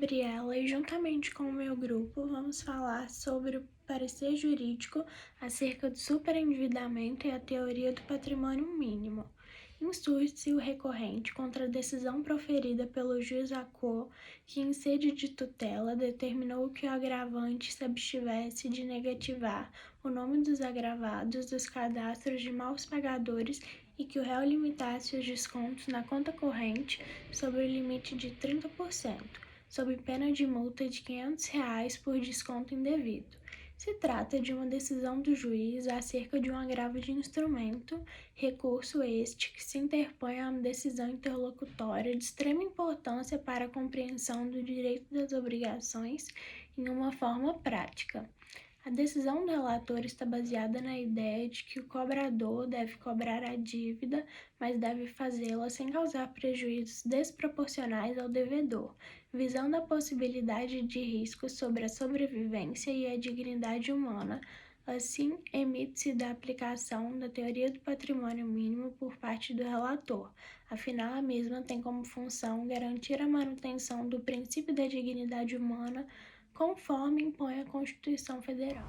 Gabriela e juntamente com o meu grupo vamos falar sobre o parecer jurídico acerca do superendividamento e a teoria do patrimônio mínimo. Insurge-se o recorrente contra a decisão proferida pelo juiz Acô, que em sede de tutela determinou que o agravante se abstivesse de negativar o nome dos agravados dos cadastros de maus pagadores e que o réu limitasse os descontos na conta corrente sobre o limite de 30%, sob pena de multa de R$ 500 por desconto indevido. Se trata de uma decisão do juiz acerca de um agravo de instrumento, recurso este que se interpõe a uma decisão interlocutória de extrema importância para a compreensão do direito das obrigações em uma forma prática. A decisão do relator está baseada na ideia de que o cobrador deve cobrar a dívida, mas deve fazê-la sem causar prejuízos desproporcionais ao devedor, visando a possibilidade de riscos sobre a sobrevivência e a dignidade humana. Assim, emite-se da aplicação da teoria do patrimônio mínimo por parte do relator. Afinal, a mesma tem como função garantir a manutenção do princípio da dignidade humana, conforme impõe a Constituição Federal.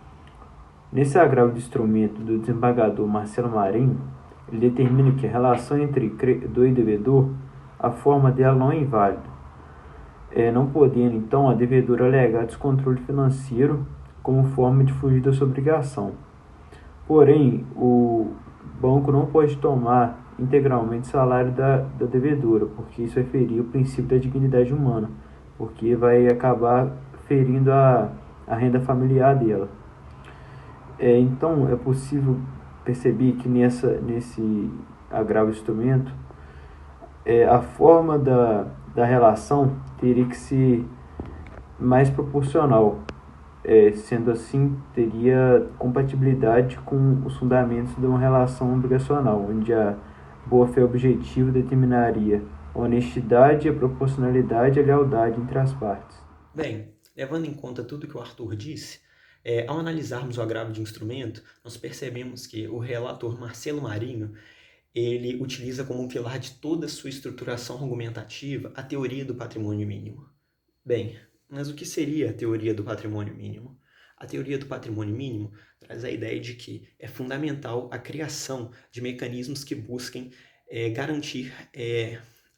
Nesse agravo de instrumento do desembargador Marcelo Marinho, ele determina que a relação entre credor e devedor, a forma dela não é inválida, não podendo, então, a devedora alegar descontrole financeiro como forma de fugir da sua obrigação. Porém, o banco não pode tomar integralmente o salário da devedora, porque isso vai ferir o princípio da dignidade humana, porque vai acabar ferindo a renda familiar dela. Então, é possível perceber que nesse agravo instrumento, a forma da relação teria que ser mais proporcional. Sendo assim, teria compatibilidade com os fundamentos de uma relação obrigacional, onde a boa-fé objetiva determinaria a honestidade, a proporcionalidade e a lealdade entre as partes. Bem, levando em conta tudo que o Arthur disse, ao analisarmos o agravo de instrumento, nós percebemos que o relator Marcelo Marinho ele utiliza como um pilar de toda a sua estruturação argumentativa a teoria do patrimônio mínimo. Bem, mas o que seria a teoria do patrimônio mínimo? A teoria do patrimônio mínimo traz a ideia de que é fundamental a criação de mecanismos que busquem garantir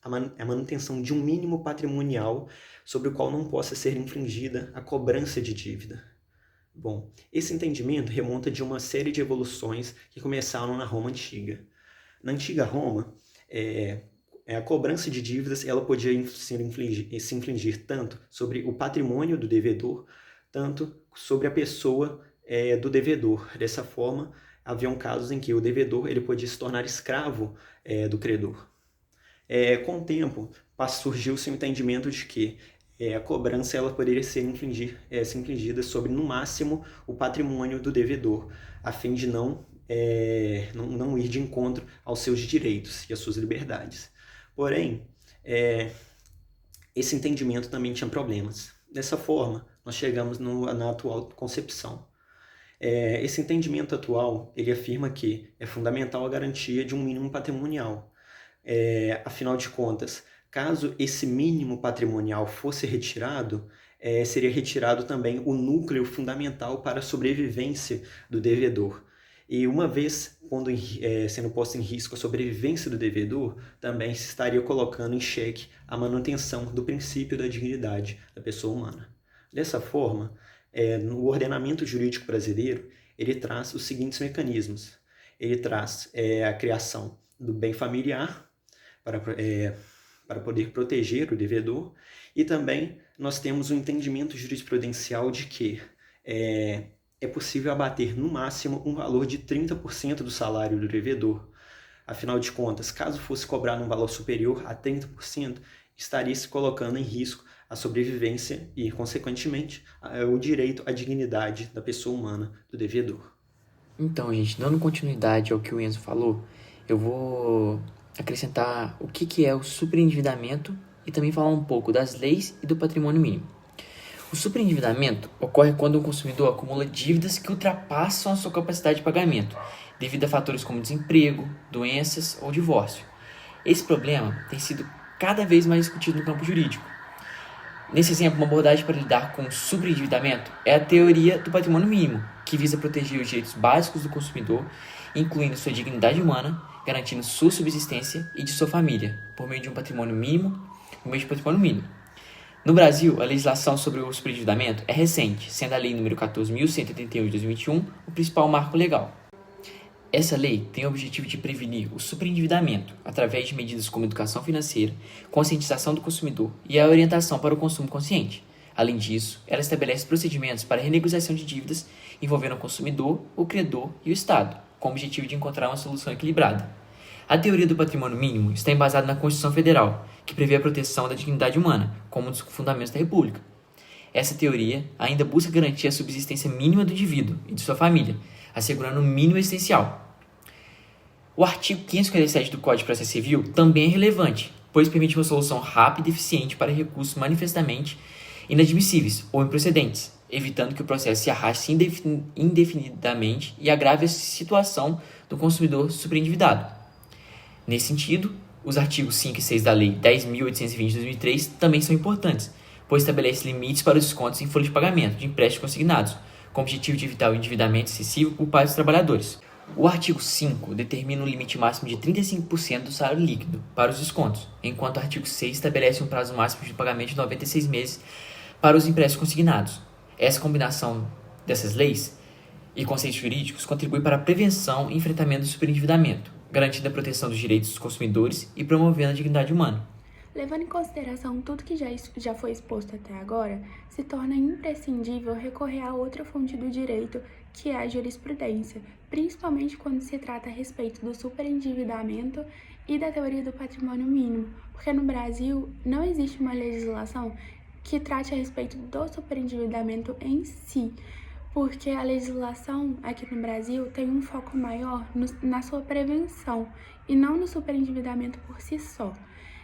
a manutenção de um mínimo patrimonial sobre o qual não possa ser infringida a cobrança de dívida. Bom, esse entendimento remonta de uma série de evoluções que começaram na Roma Antiga. Na Antiga Roma, a cobrança de dívidas ela podia se infligir tanto sobre o patrimônio do devedor, tanto sobre a pessoa do devedor. Dessa forma, haviam casos em que o devedor ele podia se tornar escravo do credor. Com o tempo, surgiu-se o entendimento de que a cobrança ela poderia ser infligida sobre, no máximo, o patrimônio do devedor, a fim de não ir de encontro aos seus direitos e às suas liberdades. Porém, esse entendimento também tinha problemas. Dessa forma, nós chegamos na atual concepção. Esse entendimento atual, ele afirma que é fundamental a garantia de um mínimo patrimonial. Afinal de contas, caso esse mínimo patrimonial fosse retirado, seria retirado também o núcleo fundamental para a sobrevivência do devedor. E uma vez sendo posto em risco a sobrevivência do devedor, também se estaria colocando em xeque a manutenção do princípio da dignidade da pessoa humana. Dessa forma, no ordenamento jurídico brasileiro, ele traz os seguintes mecanismos. Ele traz a criação do bem familiar para poder proteger o devedor, e também nós temos um entendimento jurisprudencial de que é possível abater no máximo um valor de 30% do salário do devedor. Afinal de contas, caso fosse cobrar um valor superior a 30%, estaria se colocando em risco a sobrevivência e, consequentemente, o direito à dignidade da pessoa humana, do devedor. Então, gente, dando continuidade ao que o Enzo falou, eu vou acrescentar o que é o superendividamento e também falar um pouco das leis e do patrimônio mínimo. O superendividamento ocorre quando um consumidor acumula dívidas que ultrapassam a sua capacidade de pagamento, devido a fatores como desemprego, doenças ou divórcio. Esse problema tem sido cada vez mais discutido no campo jurídico. Nesse exemplo, uma abordagem para lidar com o superendividamento é a teoria do patrimônio mínimo, que visa proteger os direitos básicos do consumidor, incluindo sua dignidade humana, garantindo sua subsistência e de sua família, por meio de um patrimônio mínimo, No Brasil, a legislação sobre o superendividamento é recente, sendo a Lei nº 14.181 de 2021 o principal marco legal. Essa lei tem o objetivo de prevenir o superendividamento através de medidas como educação financeira, conscientização do consumidor e a orientação para o consumo consciente. Além disso, ela estabelece procedimentos para renegociação de dívidas envolvendo o consumidor, o credor e o Estado, com o objetivo de encontrar uma solução equilibrada. A teoria do patrimônio mínimo está embasada na Constituição Federal, que prevê a proteção da dignidade humana como um dos fundamentos da República. Essa teoria ainda busca garantir a subsistência mínima do indivíduo e de sua família, assegurando o mínimo essencial. O artigo 557 do Código de Processo Civil também é relevante, pois permite uma solução rápida e eficiente para recursos manifestamente inadmissíveis ou improcedentes, evitando que o processo se arraste indefinidamente e agrave a situação do consumidor superendividado. Nesse sentido, os artigos 5 e 6 da Lei 10.820 de 2003 também são importantes, pois estabelece limites para os descontos em folha de pagamento de empréstimos consignados, com o objetivo de evitar o endividamento excessivo por parte dos trabalhadores. O artigo 5 determina um limite máximo de 35% do salário líquido para os descontos, enquanto o artigo 6 estabelece um prazo máximo de pagamento de 96 meses para os empréstimos consignados. Essa combinação dessas leis e conceitos jurídicos contribui para a prevenção e enfrentamento do superendividamento, garantindo a proteção dos direitos dos consumidores e promovendo a dignidade humana. Levando em consideração tudo que já foi exposto até agora, se torna imprescindível recorrer a outra fonte do direito, que é a jurisprudência, principalmente quando se trata a respeito do superendividamento e da teoria do patrimônio mínimo, porque no Brasil não existe uma legislação que trate a respeito do superendividamento em si, porque a legislação aqui no Brasil tem um foco maior na sua prevenção e não no superendividamento por si só.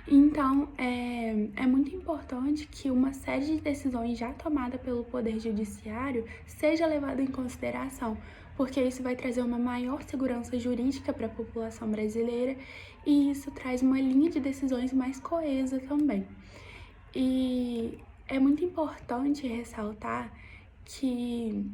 Então, é muito importante que uma série de decisões já tomada pelo Poder Judiciário seja levada em consideração, porque isso vai trazer uma maior segurança jurídica para a população brasileira e isso traz uma linha de decisões mais coesa também. E é muito importante ressaltar que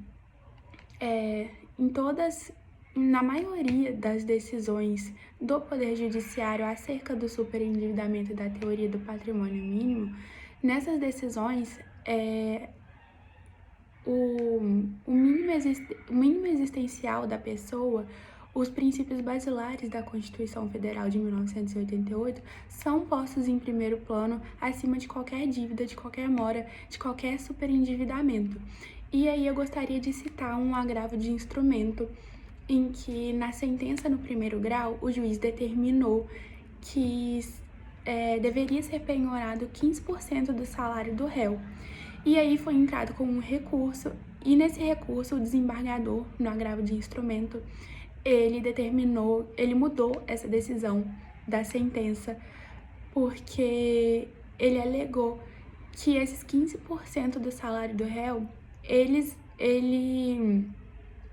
na maioria das decisões do Poder Judiciário acerca do superendividamento e da teoria do patrimônio mínimo, nessas decisões, o mínimo existencial da pessoa, os princípios basilares da Constituição Federal de 1988 são postos em primeiro plano acima de qualquer dívida, de qualquer mora, de qualquer superendividamento. E aí eu gostaria de citar um agravo de instrumento em que, na sentença no primeiro grau, o juiz determinou que deveria ser penhorado 15% do salário do réu. E aí foi entrado com um recurso, e nesse recurso o desembargador, no agravo de instrumento, ele mudou essa decisão da sentença, porque ele alegou que esses 15% do salário do réu, ele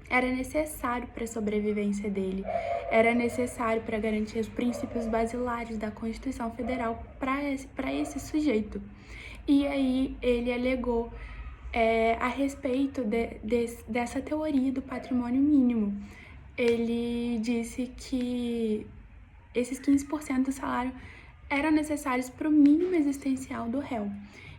era necessário para a sobrevivência dele, era necessário para garantir os princípios basilares da Constituição Federal para esse sujeito. E aí ele alegou a respeito dessa teoria do patrimônio mínimo. Ele disse que esses 15% do salário eram necessários para o mínimo existencial do réu.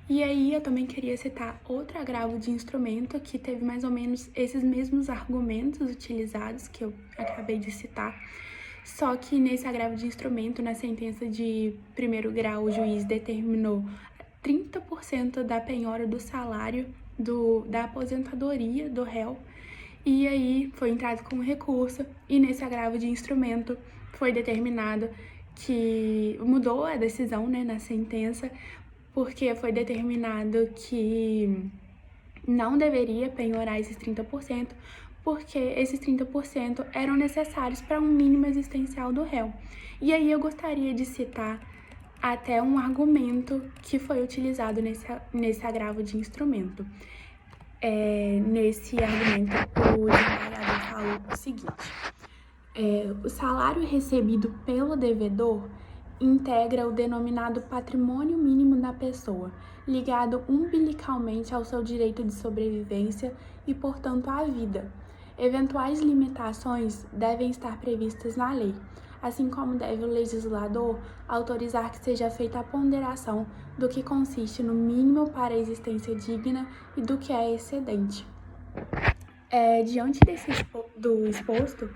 E aí eu também queria citar outro agravo de instrumento que teve mais ou menos esses mesmos argumentos utilizados que eu acabei de citar, só que nesse agravo de instrumento, na sentença de primeiro grau, o juiz determinou 30% da penhora do salário da aposentadoria do réu, e aí foi entrado com recurso, e nesse agravo de instrumento foi determinado que mudou a decisão, na sentença, porque foi determinado que não deveria penhorar esses 30%, porque esses 30% eram necessários para um mínimo existencial do réu. E aí eu gostaria de citar até um argumento que foi utilizado nesse agravo de instrumento. Nesse argumento, o desembargador falou o seguinte: o salário recebido pelo devedor integra o denominado patrimônio mínimo da pessoa, ligado umbilicalmente ao seu direito de sobrevivência e, portanto, à vida. Eventuais limitações devem estar previstas na lei, assim como deve o legislador autorizar que seja feita a ponderação do que consiste no mínimo para a existência digna e do que é excedente. Diante do exposto,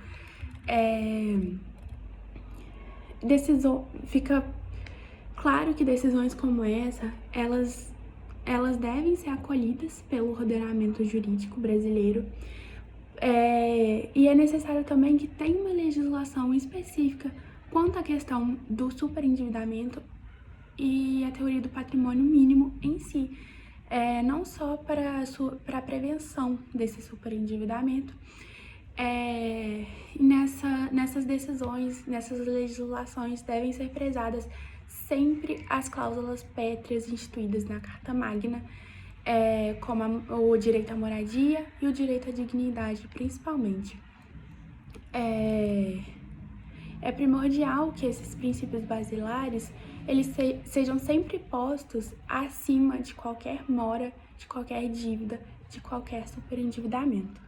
fica claro que decisões como essa, elas devem ser acolhidas pelo ordenamento jurídico brasileiro, e é necessário também que tenha uma legislação específica quanto à questão do superendividamento e a teoria do patrimônio mínimo em si, não só para a prevenção desse superendividamento. Nessas decisões, nessas legislações, devem ser prezadas sempre as cláusulas pétreas instituídas na Carta Magna, como o direito à moradia e o direito à dignidade, principalmente. É primordial que esses princípios basilares eles sejam sempre postos acima de qualquer mora, de qualquer dívida, de qualquer superendividamento.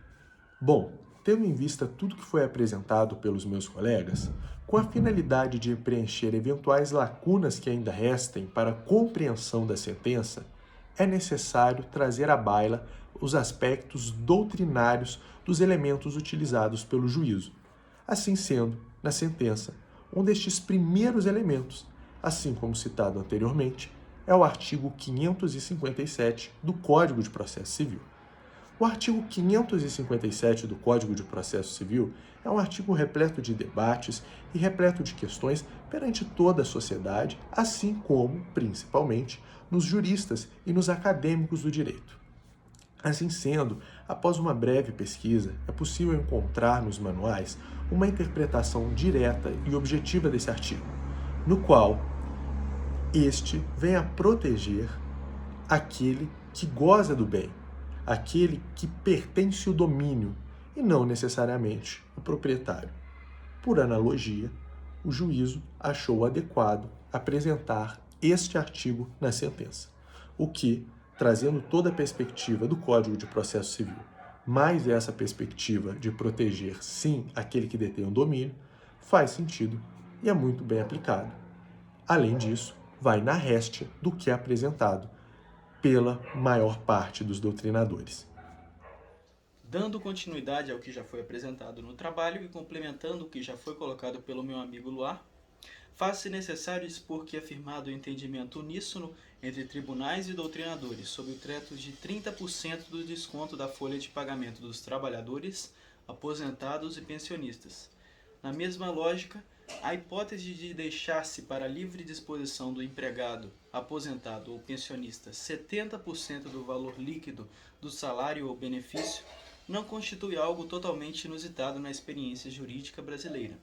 Bom, tendo em vista tudo que foi apresentado pelos meus colegas, com a finalidade de preencher eventuais lacunas que ainda restem para a compreensão da sentença, é necessário trazer à baila os aspectos doutrinários dos elementos utilizados pelo juízo. Assim sendo, na sentença, um destes primeiros elementos, assim como citado anteriormente, é o artigo 557 do Código de Processo Civil. O artigo 557 do Código de Processo Civil é um artigo repleto de debates e repleto de questões perante toda a sociedade, assim como, principalmente, nos juristas e nos acadêmicos do direito. Assim sendo, após uma breve pesquisa, é possível encontrar nos manuais uma interpretação direta e objetiva desse artigo, no qual este vem a proteger aquele que goza do bem, aquele que pertence ao domínio e não necessariamente o proprietário. Por analogia, o juízo achou adequado apresentar este artigo na sentença, o que, trazendo toda a perspectiva do Código de Processo Civil, mais essa perspectiva de proteger, sim, aquele que detém o domínio, faz sentido e é muito bem aplicado. Além disso, vai na réstia do que é apresentado pela maior parte dos doutrinadores. Dando continuidade ao que já foi apresentado no trabalho e complementando o que já foi colocado pelo meu amigo Luar, faz-se necessário expor que é firmado o entendimento uníssono entre tribunais e doutrinadores sobre o teto de 30% do desconto da folha de pagamento dos trabalhadores, aposentados e pensionistas. Na mesma lógica, a hipótese de deixar-se para livre disposição do empregado, aposentado ou pensionista 70% do valor líquido do salário ou benefício não constitui algo totalmente inusitado na experiência jurídica brasileira,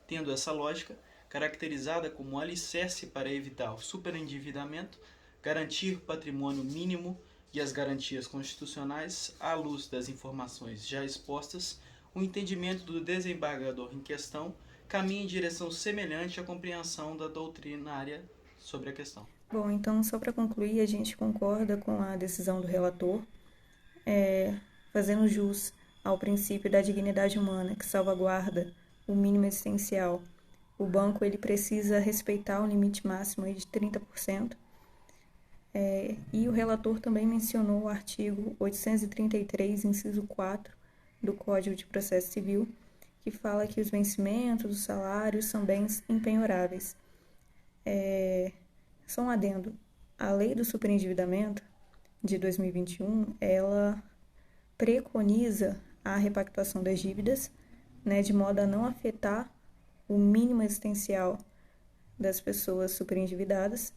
tendo essa lógica caracterizada como alicerce para evitar o superendividamento, garantir patrimônio mínimo e as garantias constitucionais à luz das informações já expostas, o entendimento do desembargador em questão caminha em direção semelhante à compreensão da doutrinária sobre a questão. Bom, então, só para concluir, a gente concorda com a decisão do relator, fazendo jus ao princípio da dignidade humana, que salvaguarda o mínimo existencial. O banco ele precisa respeitar o limite máximo aí de 30%. E o relator também mencionou o artigo 833, inciso 4, do Código de Processo Civil, que fala que os vencimentos dos salários são bens impenhoráveis. Só um adendo, a lei do superendividamento de 2021, ela preconiza a repactuação das dívidas, né, de modo a não afetar o mínimo existencial das pessoas superendividadas,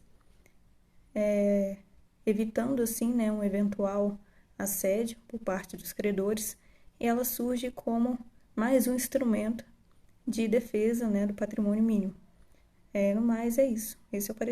evitando assim, né, um eventual assédio por parte dos credores, e ela surge como mais um instrumento de defesa, né, do patrimônio mínimo. No mais, é isso. Esse é o parecer.